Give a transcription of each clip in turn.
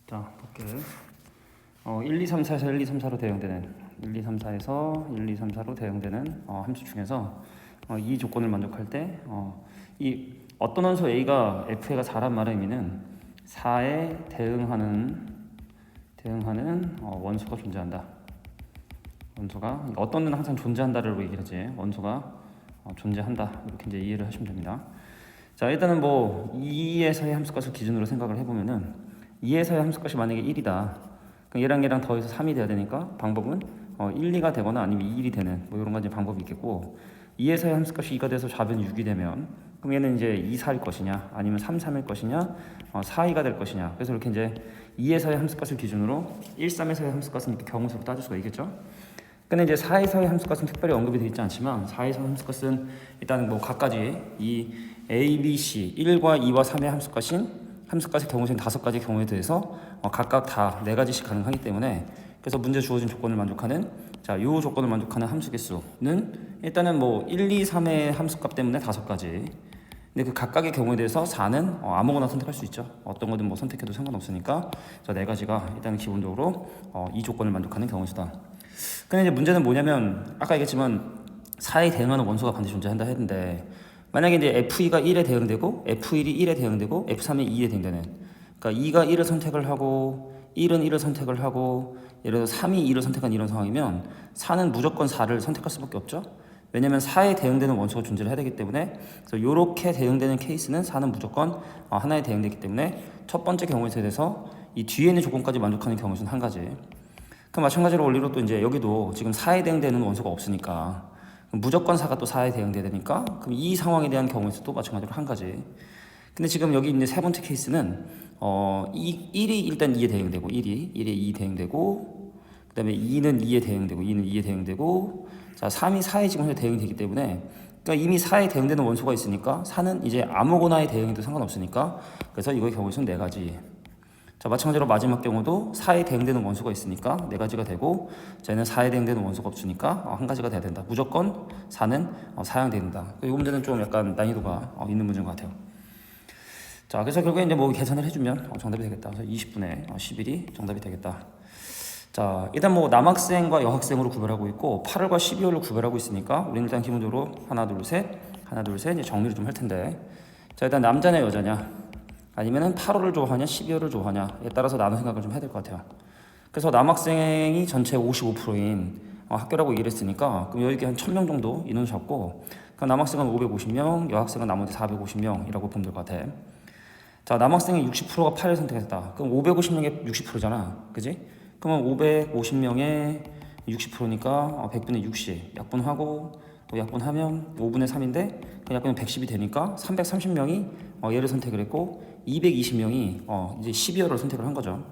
자, 볼게. 1, 2, 3, 4에서 1, 2, 3, 4로 대응되는 1, 2, 3, 4에서 1, 2, 3, 4로 대응되는 함수 중에서 이 조건을 만족할 때 이 어떤 원소 A가 F가 4란 말의 의미는 4에 대응하는 원소가 존재한다. 원소가 어떤 데는 항상 존재한다를 얘기를 하지. 원소가 존재한다. 이렇게 이제 이해를 하시면 됩니다. 자, 일단은 뭐 2에서의 함수값을 기준으로 생각을 해보면은 2에서의 함수값이 만약에 1이다. 얘랑 더해서 3이 돼야 되니까 방법은 1, 2가 되거나 아니면 2, 1이 되는 뭐 이런 가지 방법이 있겠고, 2에서의 함수값이 2가 돼서 좌변이 6이 되면 그럼 얘는 이제 2, 4일 것이냐 아니면 3, 3일 것이냐 4, 2가 될 것이냐. 그래서 이렇게 이제 2에서의 함수값을 기준으로 1, 3에서의 함수값은 이렇게 경우수로 따질 수가 있겠죠. 근데 이제 4에서의 함수값은 특별히 언급이 되어 있지 않지만 4에서의 함수값은 일단 뭐 각가지 이 A, B, C 1과 2와 3의 함수값의 경우수인 5가지 경우에 대해서 각각 다 4가지씩 가능하기 때문에, 그래서 문제 주어진 조건을 만족하는 요 조건을 만족하는 함수 개수는 일단은 뭐 1, 2, 3의 함수값 때문에 5가지. 근데 그 각각의 경우에 대해서 4는 아무거나 선택할 수 있죠. 어떤 거든 뭐 선택해도 상관없으니까 4가지가 일단 기본적으로 이 조건을 만족하는 경우수다. 근데 이제 문제는 뭐냐면 아까 얘기했지만 4에 대응하는 원소가 반드시 존재한다 했는데, 만약에 이제 F2가 1에 대응되고 F1이 1에 대응되고 F3이 2에 대응되는, 그러니까 2가 1을 선택을 하고 1은 1을 선택을 하고 예를 들어 3이 2를 선택한 이런 상황이면 4는 무조건 4를 선택할 수밖에 없죠. 왜냐면 4에 대응되는 원소가 존재를 해야 되기 때문에. 그래서 이렇게 대응되는 케이스는 4는 무조건 하나에 대응되기 때문에 첫 번째 경우에 대해서 이 뒤에 있는 조건까지 만족하는 경우는 한 가지. 그 마찬가지로 원리로 또 이제 여기도 지금 4에 대응되는 원소가 없으니까 무조건 4가 또 4에 대응돼야 되니까 그럼 이 상황에 대한 경우에서도 마찬가지로 한 가지. 근데 지금 여기 있는 세 번째 케이스는 1이 일단 2에 대응되고 1에 2 대응되고, 그 다음에 2는 2에 대응되고 2는 2에 대응되고, 자 3이 4에 지금 현재 대응되기 때문에, 그러니까 이미 4에 대응되는 원소가 있으니까 4는 이제 아무거나에 대응해도 상관없으니까, 그래서 이거의 경우에서는 4가지. 자, 마찬가지로 마지막 경우도 4에 대응되는 원소가 있으니까 4가지가 되고, 자, 는 4에 대응되는 원소가 없으니까 1가지가 돼야 된다. 무조건 4는 사용된다. 이 문제는 좀 약간 난이도가 있는 문제인 것 같아요. 자, 그래서 결국에 이제 뭐 계산을 해주면 정답이 되겠다. 그래서 20분의 11이 정답이 되겠다. 자, 일단 뭐 남학생과 여학생으로 구별하고 있고 8월과 12월을 구별하고 있으니까 우리는 일단 기본적으로 하나 둘 셋 이제 정리를 좀 할 텐데, 자, 일단 남자냐 여자냐 아니면은 8월을 좋아하냐 12월을 좋아하냐에 따라서 나눈 생각을 좀 해야 될 것 같아요. 그래서 남학생이 전체 55%인 학교라고 얘기를 했으니까 그럼 여기 한 1000명 정도 인원 잡고, 그러니까 남학생은 550명, 여학생은 나머지 450명이라고 보면 될 것 같아. 자, 남학생의 60%가 8을 선택했다. 그럼 550명의 60%잖아. 그지? 그러면 550명의 60%니까 100분의 60 약분하고 또 약분하면 5분의 3인데 그 약분은 110이 되니까 330명이 얘를 선택을 했고 220명이 이제 12월을 선택을 한 거죠.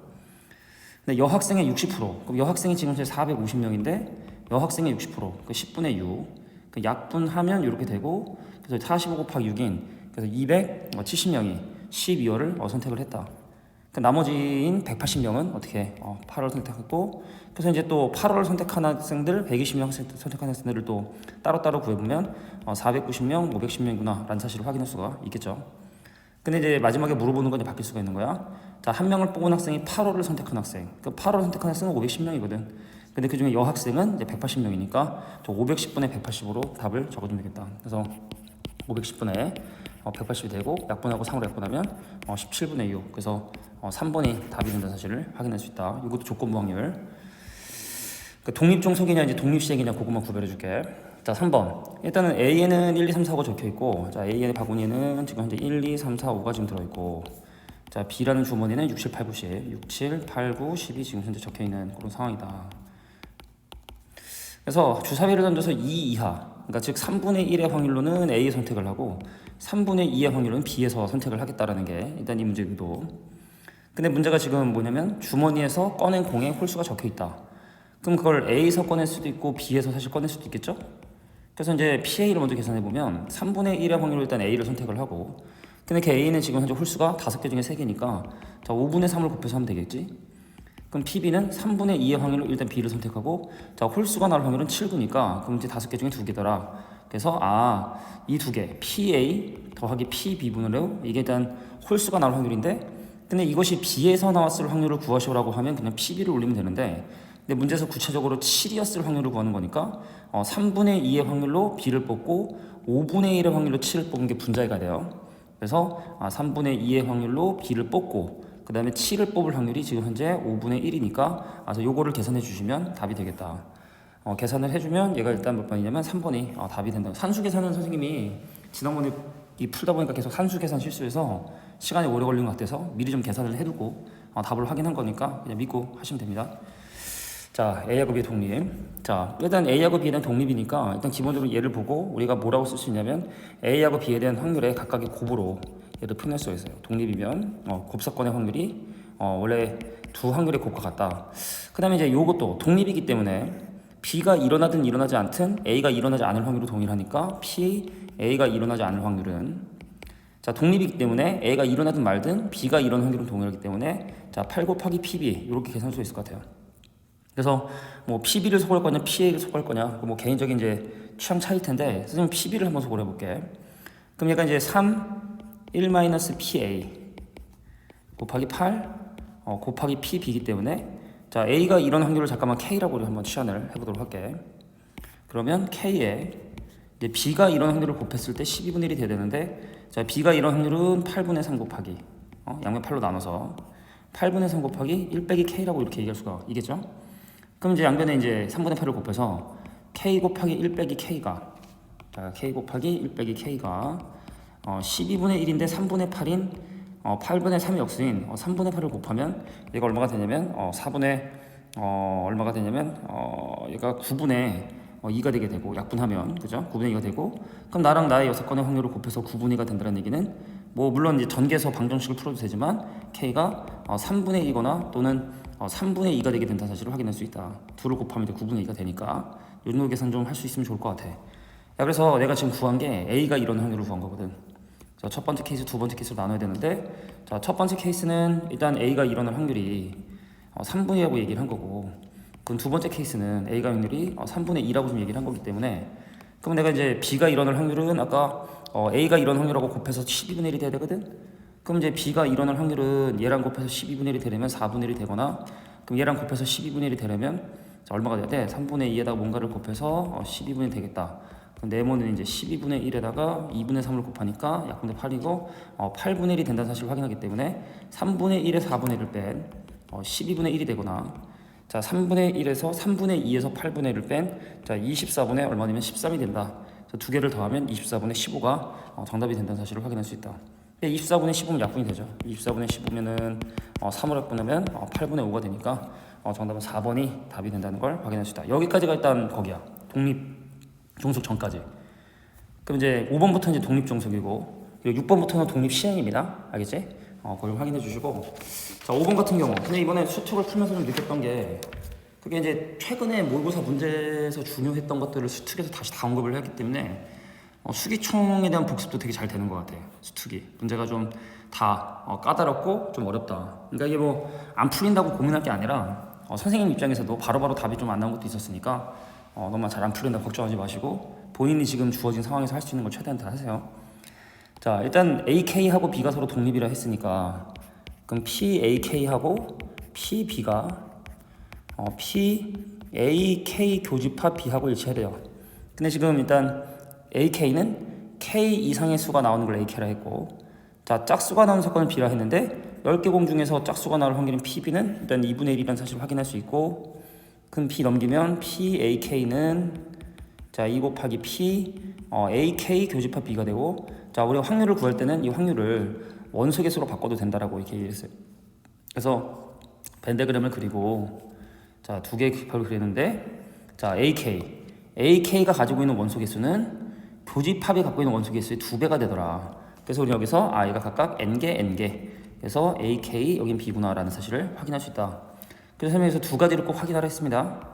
근데 여학생의 60%, 그럼 여학생이 지금 현재 450명인데 여학생의 60%, 그 10분의 6, 그 약분하면 이렇게 되고, 그래서 45 곱하기 6인 그래서 270명이 12월을 선택을 했다. 그 나머지인 180명은 어떻게 8월을 선택했고, 그래서 이제 또 8월을 선택한 학생들 120명 선택한 학생들을 또 따로따로 구해보면 490명, 510명이구나 라는 사실을 확인할 수가 있겠죠. 근데 이제 마지막에 물어보는 건 이제 바뀔 수가 있는 거야. 자, 한 명을 뽑은 학생이 8월을 선택한 학생, 그 8월을 선택한 학생은 510명이거든. 근데 그 중에 여학생은 이제 180명이니까 저 510분의 180으로 답을 적어주면 되겠다. 그래서 510분의 180이 되고 약분하고 3으로 약분하면 17분의 6, 그래서 3번이 답이 된다는 사실을 확인할 수 있다. 이것도 조건부 확률. 그 독립종속이냐 이제 독립시행이냐 그것만 구별해 줄게. 자, 3번. 일단은 A에는 1, 2, 3, 4, 5가 적혀 있고, 자, A의 바구니에는 지금 현재 1, 2, 3, 4, 5가 지금 들어 있고, 자, B라는 주머니는 6, 7, 8, 9, 10, 6, 7, 8, 9, 10이 지금 현재 적혀 있는 그런 상황이다. 그래서 주사위를 던져서 2 이하, 그러니까 즉 3분의 1의 확률로는 A 선택을 하고 3분의 2의 확률은 B에서 선택을 하겠다라는 게 일단 이 문제의 의도. 근데 문제가 지금 뭐냐면 주머니에서 꺼낸 공에 홀수가 적혀 있다. 그럼 그걸 A에서 꺼낼 수도 있고 B에서 사실 꺼낼 수도 있겠죠? 그래서 이제 PA를 먼저 계산해 보면 3분의 1의 확률로 일단 A를 선택을 하고, 근데 그 A는 지금 현재 홀수가 5개 중에 3개니까 자 5분의 3을 곱해서 하면 되겠지? 그럼 PB는 3분의 2의 확률로 일단 B를 선택하고, 자 홀수가 나올 확률은 7구니까 그럼 이제 5개 중에 2개더라. 그래서 이 2개 PA 더하기 PB분으로 이게 일단 홀수가 나올 확률인데, 근데 이것이 B에서 나왔을 확률을 구하시라고 하면 그냥 PB를 올리면 되는데, 근데 문제에서 구체적으로 7이었을 확률을 구하는 거니까 3분의 2의 확률로 B를 뽑고 5분의 1의 확률로 7을 뽑은 게 분자가 돼요. 그래서 3분의 2의 확률로 B를 뽑고 그 다음에 7을 뽑을 확률이 지금 현재 5분의 1이니까 그래서 요거를 계산해 주시면 답이 되겠다. 계산을 해주면 얘가 일단 몇 번이냐면 3번이 답이 된다. 산수 계산은 선생님이 지난번에 이 풀다 보니까 계속 산수 계산 실수해서 시간이 오래 걸린 것 같아서 미리 좀 계산을 해두고 답을 확인한 거니까 그냥 믿고 하시면 됩니다. 자, A하고 B의 독립. 자, 일단 A하고 B에 대한 독립이니까 일단 기본적으로 얘를 보고 우리가 뭐라고 쓸 수 있냐면 A하고 B에 대한 확률의 각각의 곱으로 얘를 표현할 수가 있어요. 독립이면 곱사건의 확률이 원래 두 확률의 곱과 같다. 그 다음에 이제 요것도 독립이기 때문에 B가 일어나든 일어나지 않든 A가 일어나지 않을 확률로 동일하니까 A가 일어나지 않을 확률은, 자, 독립이기 때문에 A가 일어나든 말든 B가 일어나는 확률은 동일하기 때문에 자, 8 곱하기 PB 이렇게 계산할 수 있을 것 같아요. 그래서 뭐 PB를 소구할 거냐 PA를 소구할 거냐 뭐 개인적인 이제 취향 차일 텐데 선생님 PB를 한번 소구해 볼게. 그럼 얘가 이제 3 1-PA 곱하기 8 곱하기 PB이기 때문에 자, A가 이런 확률을 잠깐만 K라고 한번 취한을 해보도록 할게. 그러면 K에 이제 B가 이런 확률을 곱했을 때 12분의 1이 돼야 되는데, 자, B가 이런 확률은 8분의 3 곱하기 양면 8로 나눠서 8분의 3 곱하기 1 빼기 K라고 이렇게 얘기할 수가 있겠죠? 그럼 이제 양변에 이제 3분의 8을 곱해서 K 곱하기 1 빼기 K가, 자, K 곱하기 1 빼기 K가 12분의 1인데 3분의 8인 8분의 3이 역수인 3분의 8을 곱하면 얘가 얼마가 되냐면 4분의 얼마가 되냐면 얘가 9분의 2가 되게 되고 약분하면 그죠? 9분의 2가 되고, 그럼 나랑 나의 6건의 확률을 곱해서 9분의 2가 된다는 얘기는 뭐 물론 이제 전개해서 방정식을 풀어도 되지만 K가 3분의 2거나 또는 3분의 2가 되게 된다는 사실을 확인할 수 있다. 둘을 곱하면 이제 9분의 2가 되니까 이 정도 계산 좀 할 수 있으면 좋을 것 같아. 야, 그래서 내가 지금 구한 게 A가 이런 확률을 구한 거거든. 자, 첫 번째 케이스, 두 번째 케이스로 나눠야 되는데, 자, 첫 번째 케이스는 일단 A가 일어날 확률이 3분의 2라고 얘기를 한 거고, 그럼 두 번째 케이스는 A가 확률이 3분의 2라고 좀 얘기를 한 거기 때문에, 그럼 내가 이제 B가 일어날 확률은 아까 A가 일어날 확률하고 곱해서 12분의 1이 돼야 되거든. 그럼 이제 B가 일어날 확률은 얘랑 곱해서 12분의 1이 되려면 4분의 1이 되거나, 그럼 얘랑 곱해서 12분의 1이 되려면 자, 얼마가 돼야 돼? 3분의 2에다가 뭔가를 곱해서 12분의 1이 되겠다. 네모는 이제 12분의 1에다가 2분의 3을 곱하니까 약분의 8이고 8분의 1이 된다는 사실을 확인하기 때문에 3분의 1에 4분의 1을 뺀 12분의 1이 되거나, 자, 3분의 1에서 3분의 2에서 8분의 1을 뺀 자, 24분의 얼마냐면 13이 된다. 두 개를 더하면 24분의 15가 정답이 된다는 사실을 확인할 수 있다. 24분의 15면 약분이 되죠. 24분의 15면은 3을 약분하면 8분의 5가 되니까 정답은 4번이 답이 된다는 걸 확인할 수 있다. 여기까지가 일단 거기야. 독립 종속 전까지. 그럼 이제 5번부터 이제 독립 종속이고, 그리고 6번부터는 독립 시행입니다. 알겠지? 그걸 확인해 주시고, 자, 5번 같은 경우, 근데 이번에 수특을 풀면서 좀 느꼈던 게, 그게 이제 최근에 모의고사 문제에서 중요했던 것들을 수특에서 다시 다 언급을 했기 때문에 수기총에 대한 복습도 되게 잘 되는 것 같아요. 수특이 문제가 좀 다 까다롭고 좀 어렵다. 그러니까 이게 뭐 안 풀린다고 고민할 게 아니라 선생님 입장에서도 바로바로 답이 좀 안 나온 것도 있었으니까 너무 잘 안 풀린다 걱정하지 마시고 본인이 지금 주어진 상황에서 할 수 있는 걸 최대한 다 하세요. 자, 일단 AK하고 B가 서로 독립이라 했으니까 그럼 PAK하고 PB가 PAK 교집합 B하고 일치해야 돼요. 근데 지금 일단 AK는 K 이상의 수가 나오는 걸 AK라 했고, 자, 짝수가 나오는 사건은 B라 했는데 10개 공 중에서 짝수가 나올 확률인 PB는 일단 2분의 1이라는 사실을 확인할 수 있고, 그럼 P 넘기면 PAK는 자, 2 곱하기 P AK 교집합 B가 되고, 자, 우리가 확률을 구할 때는 이 확률을 원소개수로 바꿔도 된다라고 이렇게 얘기했어요. 그래서 벤데그램을 그리고 자, 두 개의 깃표를 그리는데, 자, AK가 가지고 있는 원소 개수는 교집합이 갖고 있는 원소 개수의 2배가 되더라. 그래서 우리 여기서 얘가 각각 n개, 그래서 AK 여긴 B구나라는 사실을 확인할 수 있다. 그래서 설명에서 두 가지를 꼭 확인하라 했습니다.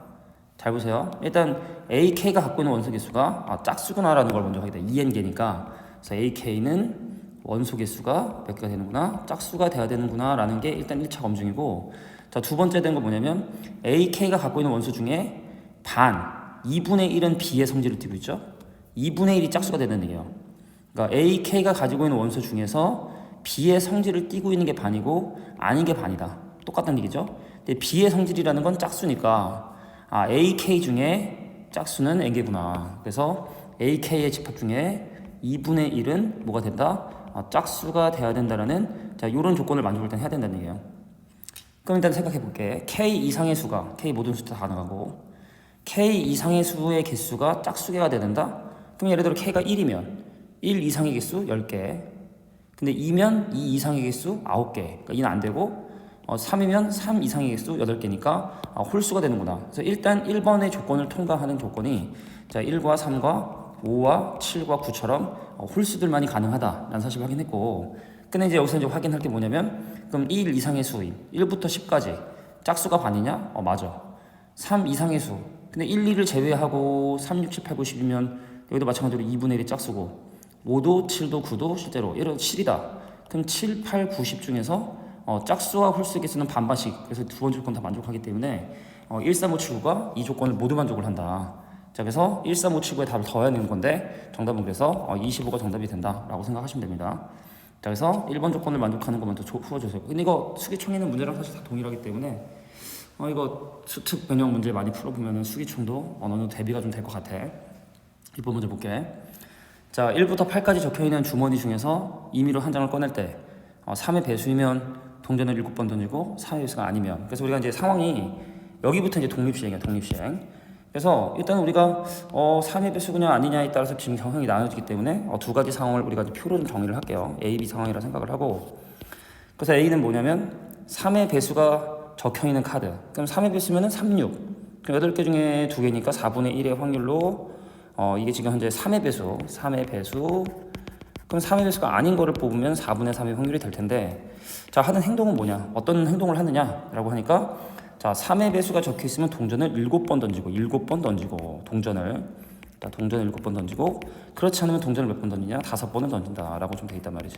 잘 보세요. 일단 AK가 갖고 있는 원소 개수가 짝수구나라는 걸 먼저 확인해. 2n개니까 그래서 AK는 원소 개수가 몇 개가 되는구나, 짝수가 돼야 되는구나 라는 게 일단 1차 검증이고, 자, 두 번째 된 거 뭐냐면 AK가 갖고 있는 원소 중에 반 2분의 1은 B의 성질을 띠고 있죠. 2분의 1이 짝수가 되는 얘기예요. 그러니까 AK가 가지고 있는 원소 중에서 B의 성질을 띠고 있는 게 반이고 아닌 게 반이다. 똑같다는 얘기죠. 근데 B의 성질이라는 건 짝수니까 AK 중에 짝수는 N개구나. 그래서 AK의 집합 중에 2분의 1은 뭐가 된다? 짝수가 돼야 된다라는 이런 조건을 만족을 일단 해야 된다는 얘기예요. 그럼 일단 생각해 볼게. K 이상의 수가, K 모든 수 다 가능하고 K 이상의 수의 개수가 짝수개가 돼야 된다? 그럼 예를 들어 K가 1이면 1 이상의 개수 10개, 근데 2면 2 이상의 개수 9개, 그러니까 2는 안 되고 3이면 3 이상의 개수 8개니까 홀수가 되는구나. 그래서 일단 1번의 조건을 통과하는 조건이 1과 3과 5와 7과 9처럼 홀수들만이 가능하다라는 사실을 확인했고, 근데 이제 여기서 이제 확인할 게 뭐냐면, 그럼 1 이상의 수인 1부터 10까지 짝수가 반이냐? 맞아. 3 이상의 수. 근데 1, 2를 제외하고 3, 6, 7, 8, 9, 10이면 여기도 마찬가지로 2분의 1이 짝수고 5도, 7도, 9도 실제로 예를 들어 7이다. 그럼 7, 8, 9, 10 중에서 짝수와 홀수의 개수는 반반씩. 그래서 두 번째 조건 다 만족하기 때문에 1, 3, 5, 7, 9가 이 조건을 모두 만족을 한다. 자, 그래서 1, 3, 5, 7, 9의 답을 더해야 되는 건데 정답은 그래서 25가 정답이 된다라고 생각하시면 됩니다. 자, 그래서 1번 조건을 만족하는 것만 더 풀어주세요. 근데 이거 수기총에는 문제랑 사실 다 동일하기 때문에 이거 수특 변형 문제 많이 풀어보면 수기총도 어느 정도 대비가 좀 될 것 같아. 1번 문제 볼게. 자, 1부터 8까지 적혀있는 주머니 중에서 임의로 한 장을 꺼낼 때 3의 배수이면 동전을 7번 던지고 4의 배수가 아니면, 그래서 우리가 이제 상황이 여기부터 이제 독립시행이야. 독립시행. 그래서 일단 우리가 3의 배수냐 아니냐에 따라서 지금 상황이 나눠지기 때문에 두 가지 상황을 우리가 표로 좀 정리를 할게요. A, B 상황이라 생각을 하고, 그래서 A는 뭐냐면 3의 배수가 적혀있는 카드. 그럼 3의 배수면은 36. 그럼 8개 중에 2개니까 4분의 1의 확률로 이게 지금 현재 3의 배수. 그럼 3의 배수가 아닌 거를 뽑으면 4분의 3의 확률이 될 텐데, 자, 하는 행동은 뭐냐? 어떤 행동을 하느냐라고 하니까, 자, 3의 배수가 적혀 있으면 동전을 7번 던지고 동전을 7번 던지고, 그렇지 않으면 동전을 몇 번 던지냐? 5번을 던진다라고 좀 돼 있단 말이지.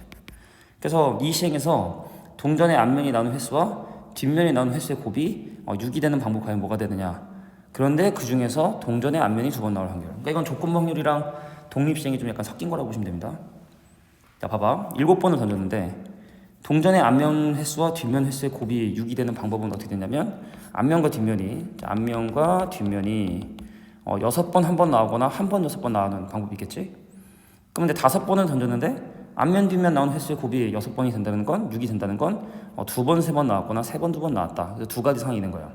그래서 이 시행에서 동전의 앞면이 나오는 횟수와 뒷면이 나오는 횟수의 곱이 6이 되는 방법 과연 뭐가 되느냐? 그런데 그 중에서 동전의 앞면이 2번 나올 확률. 그러니까 이건 조건부 확률이랑 독립시행이 좀 약간 섞인 거라고 보시면 됩니다. 자, 봐봐. 7번을 던졌는데 동전의 앞면 횟수와 뒷면 횟수의 곱이 6이 되는 방법은 어떻게 되냐면, 앞면과 뒷면이 6번 한 번 나오거나 한 번 6번 나오는 방법이 있겠지? 그럼 근데 5번을 던졌는데 앞면 뒷면 나오는 횟수의 곱이 6번이 된다는 건, 6이 된다는 건 2번 3번 나왔거나 3번 2번 나왔다. 그래서 두 가지 상황이 있는 거야.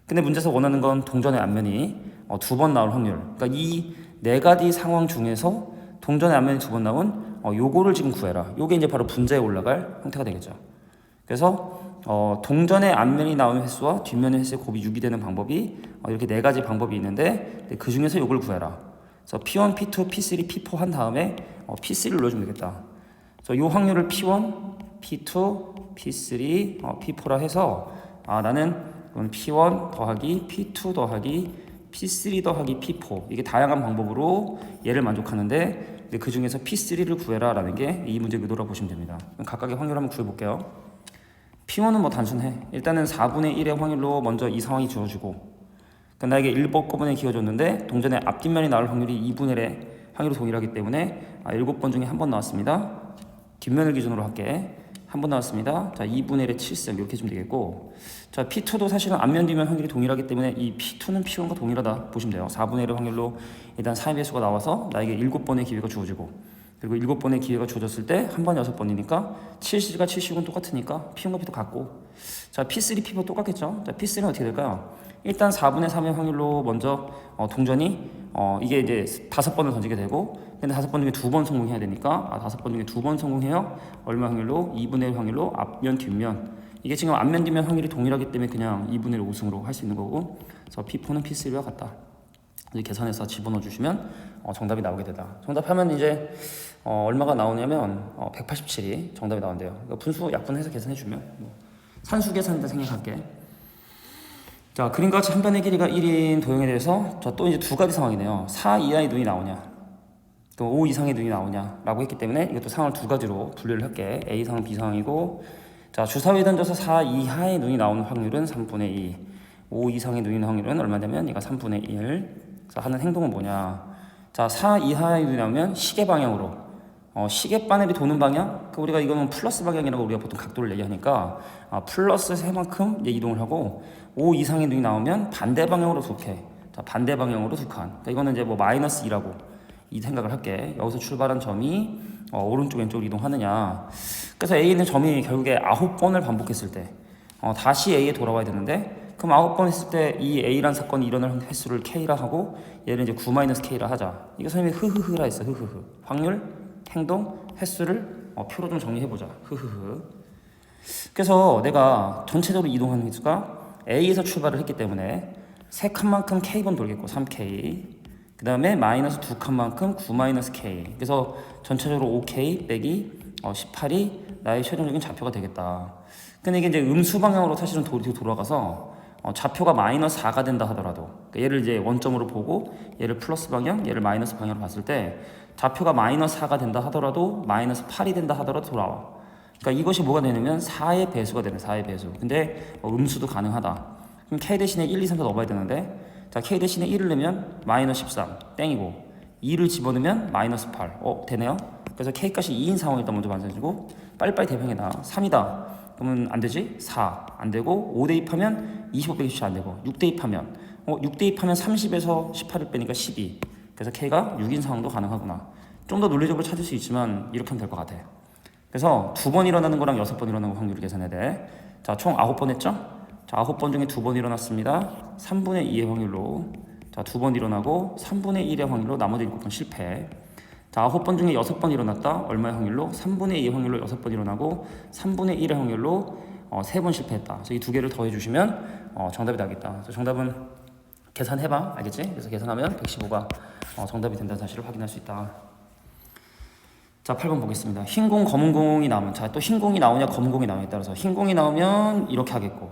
근데 문제에서 원하는 건 동전의 앞면이 2번 나올 확률. 그러니까 이 네 가지 상황 중에서 동전의 앞면이 2번 나온 요거를 지금 구해라. 요게 이제 바로 분자에 올라갈 형태가 되겠죠. 그래서 동전의 앞면이 나오는 횟수와 뒷면의 횟수의 곱이 6이 되는 방법이 이렇게 네 가지 방법이 있는데, 그 중에서 요걸 구해라. 그래서 P1, P2, P3, P4 한 다음에 P3를 넣어주면 되겠다. 그래서 요 확률을 P1, P2, P3, P4라 해서 나는 P1 더하기 P2 더하기 P3 더하기 P4, 이게 다양한 방법으로 얘를 만족하는데, 그 중에서 P3를 구해라 라는 게 이 문제의 의도라고 보시면 됩니다. 각각의 확률 한번 구해볼게요. P1은 뭐 단순해. 일단은 4분의 1의 확률로 먼저 이 상황이 주어지고, 나에게 1번에 기어줬는데 동전의 앞뒷면이 나올 확률이 2분의 1의 확률로 동일하기 때문에 7번 중에 한 번 나왔습니다. 뒷면을 기준으로 할게. 한 번 나왔습니다. 자, 2분의 1의 7승 이렇게 해주면 되겠고, 자, P2도 사실은 앞면 뒷면 확률이 동일하기 때문에 이 P2는 P1과 동일하다 보시면 돼요. 4분의 1의 확률로 일단 4의 배수가 나와서 나에게 7번의 기회가 주어지고, 그리고 7번의 기회가 주어졌을 때 한 번 6번이니까 70과 70은 똑같으니까 P1과 P2 같고, 자, P3, P4 똑같겠죠. 자, P3는 어떻게 될까요? 일단 4분의 3의 확률로 먼저 동전이 이게 이제 5번을 던지게 되고, 근데 5번 중에 2번 성공해야 되니까 5번 중에 2번 성공해요. 얼마 확률로? 2분의 1 확률로 앞면 뒷면. 이게 지금 앞면 뒷면 확률이 동일하기 때문에 그냥 2분의 1 우승으로 할 수 있는 거고, 그래서 P4는 P3와 같다. 계산해서 집어넣어 주시면 정답이 나오게 되다. 정답하면 이제 얼마가 나오냐면 187이 정답이 나온대요. 그러니까 분수 약분해서 계산해 주면 산수 계산이다 생각할게. 자, 그림과 같이 한 변의 길이가 1인 도형에 대해서 또 이제 두 가지 상황이네요. 4 이하의 눈이 나오냐, 또 5 이상의 눈이 나오냐 라고 했기 때문에 이것도 상황을 두 가지로 분류를 할게. A 상황, B 상황이고, 자, 주사위에 던져서 4 이하의 눈이 나오는 확률은 3분의 2, 5 이상의 눈이 나오는 확률은 얼마냐면 얘가 3분의 1. 그래서 하는 행동은 뭐냐, 자, 4 이하의 눈이 나오면 시계 방향으로 시계 바늘이 도는 방향, 그 우리가 이거는 플러스 방향이라고 우리가 보통 각도를 얘기하니까 플러스 3만큼 이동을 하고 5 이상의 눈이 나오면 반대 방향으로 2개, 자 반대 방향으로 2칸. 그러니까 이거는 이제 뭐 마이너스 2라고 이 생각을 할게. 여기서 출발한 점이 오른쪽 왼쪽으로 이동하느냐. 그래서 A는 점이 결국에 9번을 반복했을 때 다시 A에 돌아와야 되는데, 그럼 9번 했을 때 이 A란 사건이 일어날 횟수를 K라 하고 얘를 이제 9-K라 하자. 이거 선생님이 흐흐흐라 했어. 흐흐흐. 확률, 행동, 횟수를 표로 좀 정리해보자. 흐흐흐. 그래서 내가 전체적으로 이동하는 횟수가 A에서 출발을 했기 때문에 3칸만큼 K번 돌겠고 3K, 그 다음에 마이너스 2칸만큼 9-K, 그래서 전체적으로 5K 빼기 18이 나의 최종적인 좌표가 되겠다. 근데 이게 이제 음수 방향으로 사실은 돌아가서 좌표가 마이너스 4가 된다 하더라도, 그러니까 얘를 이제 원점으로 보고 얘를 플러스 방향, 얘를 마이너스 방향으로 봤을 때 좌표가 마이너스 4가 된다 하더라도 마이너스 8이 된다 하더라도 돌아와. 그러니까 이것이 뭐가 되냐면 4의 배수가 되네. 4의 배수. 근데 음수도 가능하다. 그럼 K 대신에 1, 2, 3 더 넣어봐야 되는데, 자 K 대신에 1을 넣으면 마이너스 13 땡이고 2를 집어넣으면 마이너스 8 되네요. 그래서 K 값이 2인 상황을 일단 먼저 만들어주고 빨리빨리 대평이다. 3이다 그러면 안 되지? 4 안 되고 5 대입하면 25 빼기 17 안 되고 6 대입하면 6 대입하면 30에서 18을 빼니까 12. 그래서 K가 6인 상황도 가능하구나. 좀 더 논리적으로 찾을 수 있지만 이렇게 하면 될 것 같아. 그래서 2번 일어나는 거랑 6번 일어나는 거 확률을 계산해야 돼. 자 총 9번 했죠? 자 9번 중에 2번 일어났습니다. 3분의 2의 확률로, 자 2번 일어나고 3분의 1의 확률로 나머지 7번 실패. 자 9번 중에 6번 일어났다. 얼마의 확률로? 3분의 2의 확률로 6번 일어나고 3분의 1의 확률로 3번 실패했다. 그래서 이 두 개를 더해 주시면 정답이 나겠다. 그래서 정답은 계산해봐. 알겠지? 그래서 계산하면 115가 정답이 된다는 사실을 확인할 수 있다. 자 8번 보겠습니다. 흰 공, 검은 공이 나오면, 자 또 흰 공이 나오냐 검은 공이 나오냐에 따라서 흰 공이 나오면 이렇게 하겠고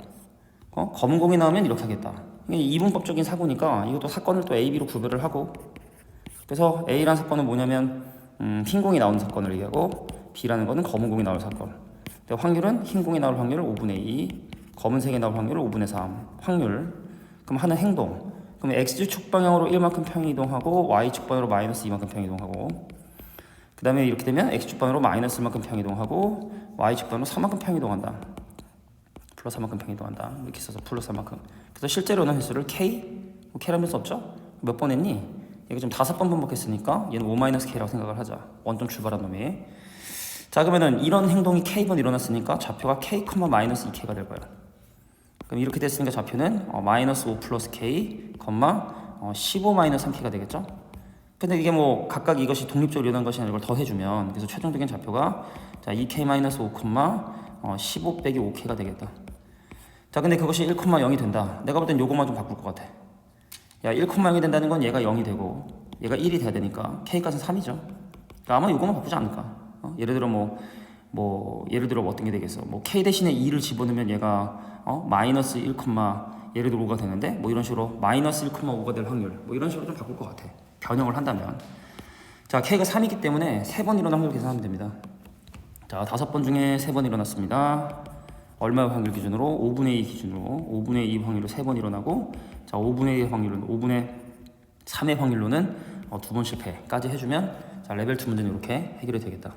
검은 공이 나오면 이렇게 하겠다. 이게 이분법적인 사고니까 이것도 사건을 또 A, B로 구별을 하고, 그래서 A라는 사건은 뭐냐면 흰 공이 나오는 사건을 얘기하고, B라는 거는 검은 공이 나올 사건. 확률은 흰 공이 나올 확률을 5분의 2, 검은색이 나올 확률을 5분의 3. 확률. 그럼 하는 행동. 그럼 X축 방향으로 1만큼 평이 이동하고 Y축 방향으로 마이너스 2만큼 평이 이동하고, 그 다음에 이렇게 되면 X축 방향으로 마이너스 1만큼 평이 이동하고 Y축 방향으로 3만큼 평이 이동한다. 플러스 3만큼 평이 이동한다. 이렇게 써서 플러스 3만큼. 그래서 실제로는 횟수를 K, K라면 수 없죠? 몇 번 했니? 얘가 지금 5번 반복했으니까 얘는 5-K라고 생각을 하자. 원점 출발한 놈이. 자 그러면은 이런 행동이 K번 일어났으니까 좌표가 K, 마이너스 2K가 될 거야. 그럼 이렇게 됐으니까 좌표는 마이너스 5 플러스 K, 15 마이너스 3K가 되겠죠? 근데 이게 뭐 각각 이것이 독립적으로 일어난 것이 아니라 이걸 더해주면, 그래서 최종적인 좌표가 자 2K 마이너스 5, 15 빼기 5K가 되겠다. 자 근데 그것이 1,0이 된다. 내가 볼 땐 요것만 좀 바꿀 것 같아. 야 1,0이 된다는 건 얘가 0이 되고 얘가 1이 돼야 되니까 K값은 3이죠. 그러니까 아마 요것만 바꾸지 않을까. 예를 들어 예를 들어 어떤 게 되겠어. 뭐 K 대신에 2를 집어넣으면 얘가 마이너스 1, 예를 들어 5가 되는데 뭐 이런 식으로 마이너스 1,5가 될 확률, 뭐 이런 식으로 좀 바꿀 것 같아. 변형을 한다면. 자 K가 3이기 때문에 3번 일어난 확률 계산하면 됩니다. 자 5번 중에 3번 일어났습니다. 얼마의 확률 기준으로? 5분의 2 기준으로 5분의 2 확률로 3번 일어나고, 자 5분의 2의 확률은 5분의 3의 확률로는 2번 실패까지 해주면 자 레벨 2 문제는 이렇게 해결이 되겠다.